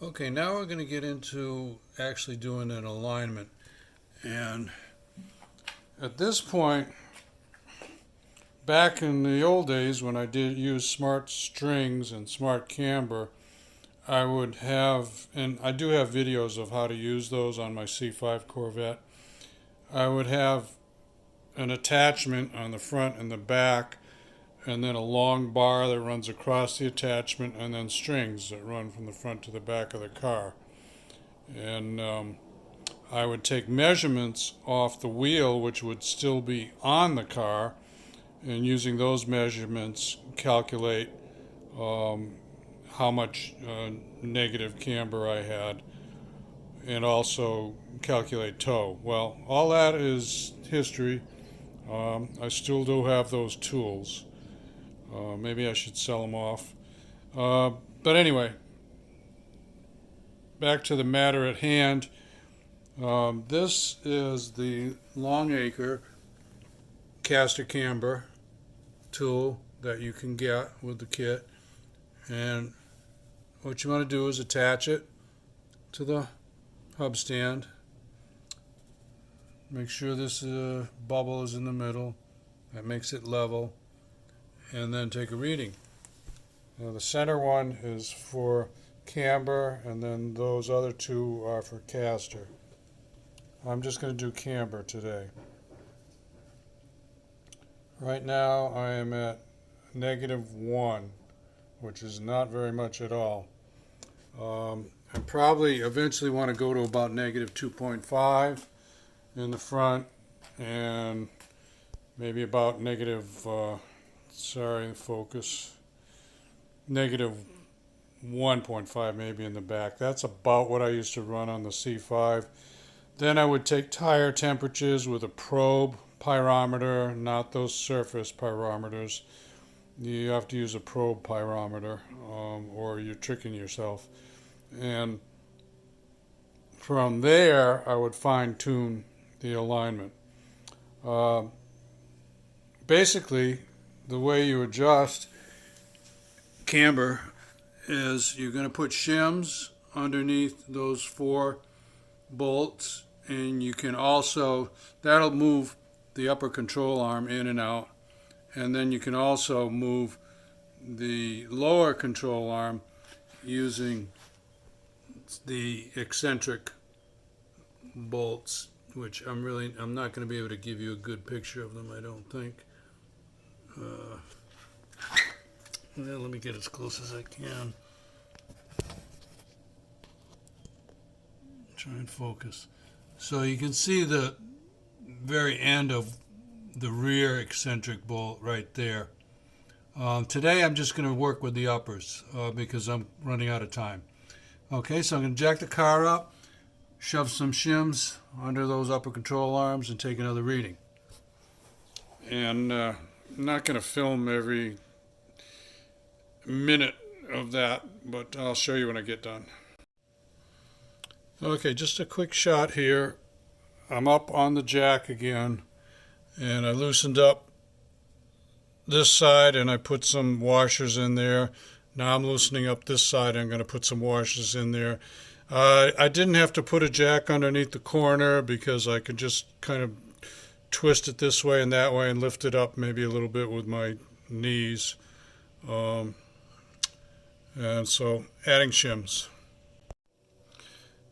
Okay, now we're going to get into actually doing an alignment. And at this point, back in the old days when I did use smart strings and smart camber, I would have, and I do have videos of how to use those on my C5 Corvette. I would have an attachment on the front and the back, and then a long bar that runs across the attachment, and then strings that run from the front to the back of the car. And I would take measurements off the wheel, which would still be on the car, and using those measurements calculate how much negative camber I had, and also calculate tow. Well, all that is history. I still do have those tools. Maybe I should sell them off. But anyway, back to the matter at hand. This is the Longacre caster camber tool that you can get with the kit. And what you want to do is attach it to the hub stand. Make sure this bubble is in the middle. That makes it level. And then take a reading. Now the center one is for camber, and then those other two are for caster. I'm just going to do camber today. Right now I am at -1, which is not very much at all. I probably eventually want to go to about -2.5 in the front, and maybe about -1.5 maybe in the back. That's about what I used to run on the C5. Then I would take tire temperatures with a probe pyrometer, not those surface pyrometers. You have to use a probe pyrometer, or you're tricking yourself. And from there, I would fine-tune the alignment. Basically, the way you adjust camber is you're going to put shims underneath those 4 bolts, and you can also, that'll move the upper control arm in and out, and then you can also move the lower control arm using the eccentric bolts, which I'm not going to be able to give you a good picture of them, I don't think. Well, let me get as close as I can. Try and focus. So you can see the very end of the rear eccentric bolt right there. Today I'm just going to work with the uppers because I'm running out of time. Okay, so I'm going to jack the car up, shove some shims under those upper control arms, and take another reading. And I'm not going to film every minute of that, but I'll show you when I get done. Okay, just a quick shot here. I'm up on the jack again, and I loosened up this side and I put some washers in there. Now I'm loosening up this side. I'm going to put some washers in there. I didn't have to put a jack underneath the corner because I could just kind of twist it this way and that way and lift it up maybe a little bit with my knees. And so adding shims.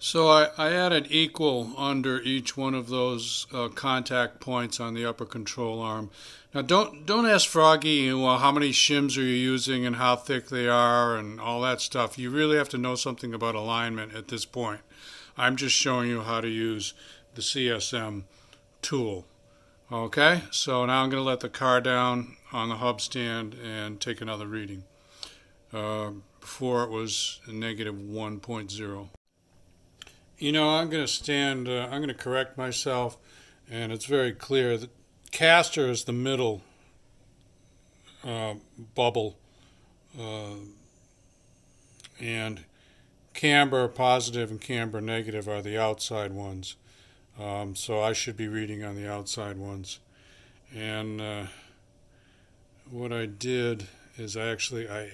So I added equal under each one of those contact points on the upper control arm. Now don't ask Froggy, well, how many shims are you using and how thick they are and all that stuff. You really have to know something about alignment at this point. I'm just showing you how to use the CSM tool. Okay, so now I'm going to let the car down on the hub stand and take another reading. Before it was a -1.0. You know, I'm going to correct myself, and it's very clear that caster is the middle bubble, and camber positive and camber negative are the outside ones. So I should be reading on the outside ones. And what I did is I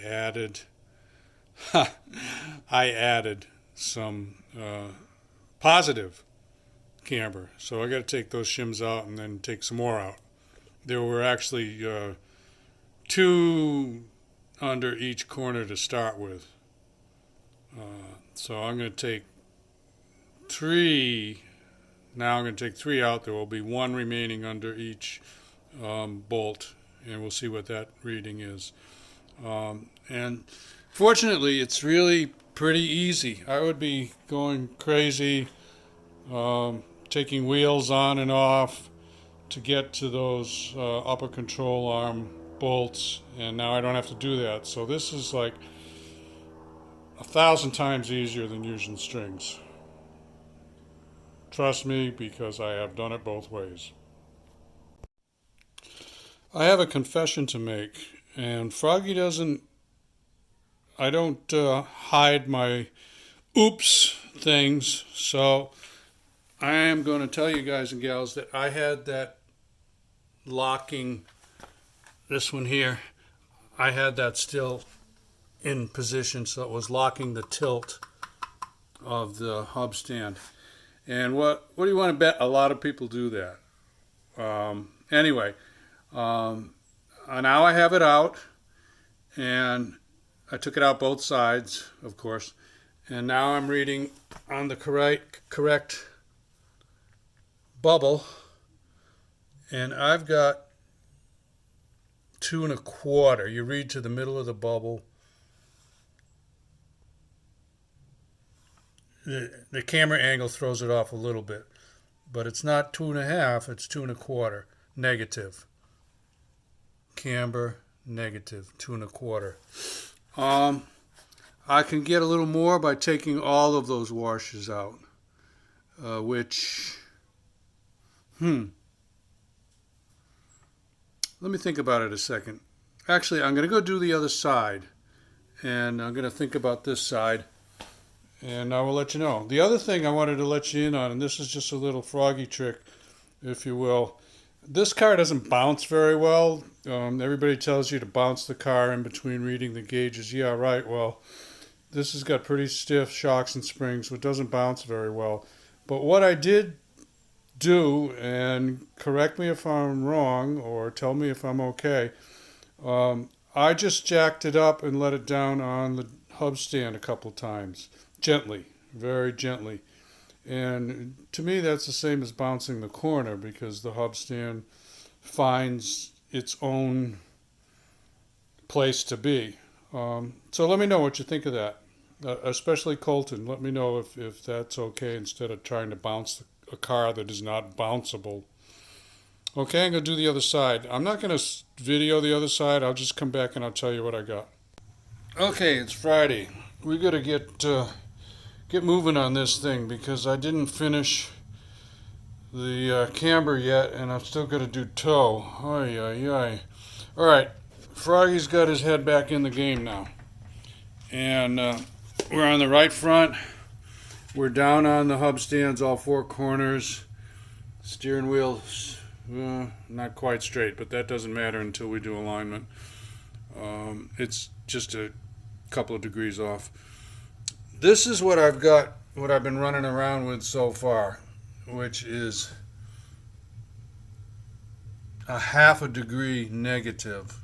added some positive camber. So I got to take those shims out and then take some more out. There were actually 2 under each corner to start with. So I'm going to take 3. Now I'm going to take 3 out. There will be 1 remaining under each bolt, and we'll see what that reading is. And fortunately, it's really pretty easy. I would be going crazy taking wheels on and off to get to those upper control arm bolts, and now I don't have to do that. So this is like 1,000 times easier than using strings. Trust me, because I have done it both ways. I have a confession to make, and Froggy doesn't, I don't hide my oops things, so I am going to tell you guys and gals that I had that locking, this one here, I had that still in position, so it was locking the tilt of the hub stand. And what do you want to bet? A lot of people do that. Anyway, now I have it out, and I took it out both sides, of course, and now I'm reading on the correct bubble, and I've got 2 1/4. You read to the middle of the bubble. The camera angle throws it off a little bit, but it's not 2 1/2, it's 2 1/4, negative. Camber, negative, 2 1/4. I can get a little more by taking all of those washers out, which, let me think about it a second. Actually, I'm going to go do the other side, and I'm going to think about this side, and I will let you know. The other thing I wanted to let you in on, and this is just a little Froggy trick, if you will. This car doesn't bounce very well. Everybody tells you to bounce the car in between reading the gauges. Yeah, right. Well, this has got pretty stiff shocks and springs, so it doesn't bounce very well. But what I did do, and correct me if I'm wrong or tell me if I'm okay, I just jacked it up and let it down on the hub stand a couple times. Gently, very gently. And to me, that's the same as bouncing the corner, because the hub stand finds its own place to be. So let me know what you think of that, especially Colton. Let me know if that's okay, instead of trying to bounce a car that is not bounceable. Okay, I'm going to do the other side. I'm not going to video the other side. I'll just come back and I'll tell you what I got. Okay, it's Friday. We got to get moving on this thing, because I didn't finish the camber yet, and I've still got to do toe. Ay, ay, ay. All right, Froggy's got his head back in the game now. And we're on the right front. We're down on the hub stands, all 4 corners. Steering wheel, not quite straight, but that doesn't matter until we do alignment. It's just a couple of degrees off. This is what I've got, what I've been running around with so far, which is a 1/2 degree negative.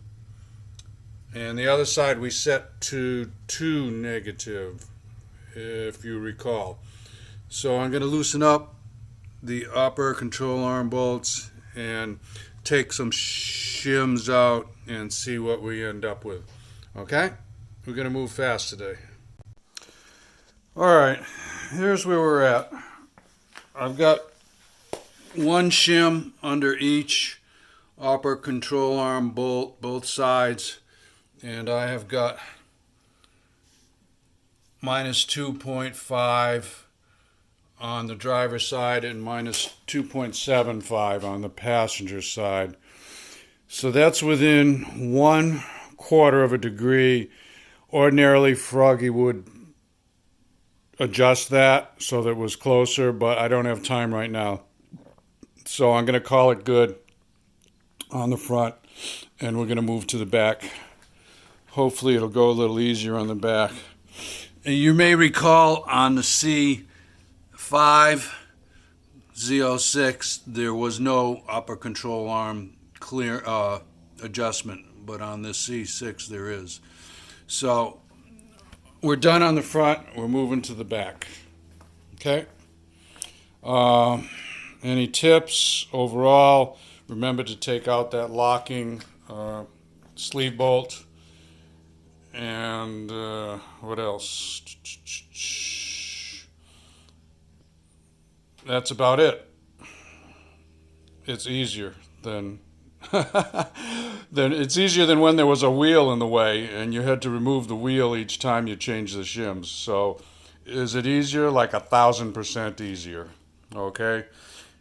And the other side we set to 2 negative, if you recall. So I'm going to loosen up the upper control arm bolts and take some shims out and see what we end up with. Okay? We're going to move fast today. Alright, here's where we're at. I've got 1 shim under each upper control arm bolt, both sides, and I have got minus 2.5 on the driver's side and minus 2.75 on the passenger side. So that's within 1/4 of a degree. Ordinarily, Froggy would adjust that so that it was closer, but I don't have time right now. So I'm going to call it good on the front, and we're going to move to the back. Hopefully it'll go a little easier on the back. You may recall on the C5 Z06 there was no upper control arm clear adjustment, but on this C6 there is. So we're done on the front, we're moving to the back. Okay. Any tips overall? Remember to take out that locking sleeve bolt. And what else? That's about it. It's easier than it's easier than when there was a wheel in the way and you had to remove the wheel each time you changed the shims. So is it easier? Like 1,000% easier. Okay.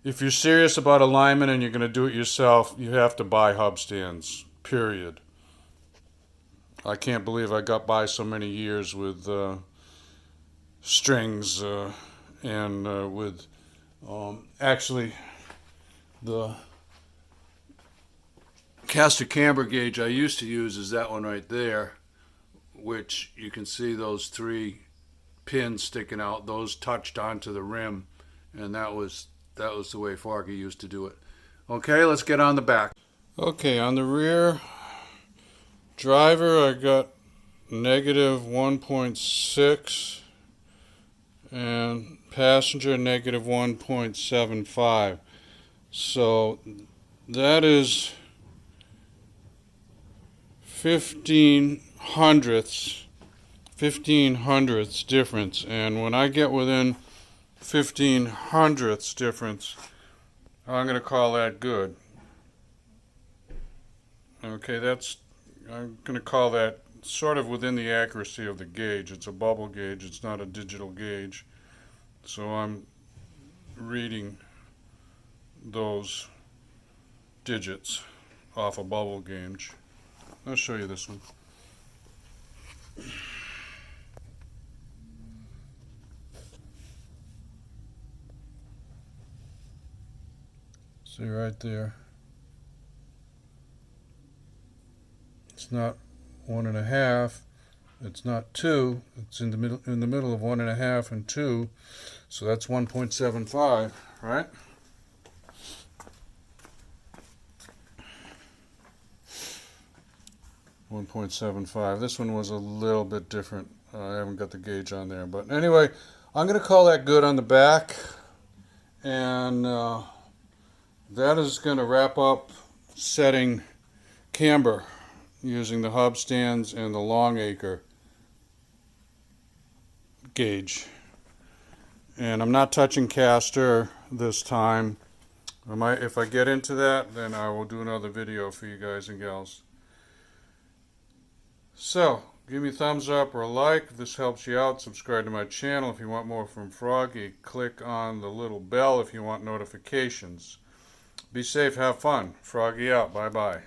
If you're serious about alignment and you're going to do it yourself, you have to buy hub stands. Period. I can't believe I got by so many years with strings and with actually the caster camber gauge I used to use is that one right there, which you can see those 3 pins sticking out. Those touched onto the rim, and that was the way Froggy used to do it. Okay, let's get on the back. Okay, on the rear driver I got negative 1.6 and passenger negative 1.75. So that is 15 hundredths difference. And when I get within 15 hundredths difference, I'm going to call that good. Okay, I'm going to call that sort of within the accuracy of the gauge. It's a bubble gauge, it's not a digital gauge. So I'm reading those digits off a bubble gauge. I'll show you this one. See right there. It's not 1.5. It's not 2. It's in the middle of 1.5 and 2. So that's 1.75, right? .75. This one was a little bit different. I haven't got the gauge on there, but anyway, I'm going to call that good on the back, and that is going to wrap up setting camber using the hub stands and the Longacre gauge. And I'm not touching caster this time. If I get into that, then I will do another video for you guys and gals. So, give me a thumbs up or a like if this helps you out. Subscribe to my channel if you want more from Froggy. Click on the little bell if you want notifications. Be safe, have fun. Froggy out. Bye-bye.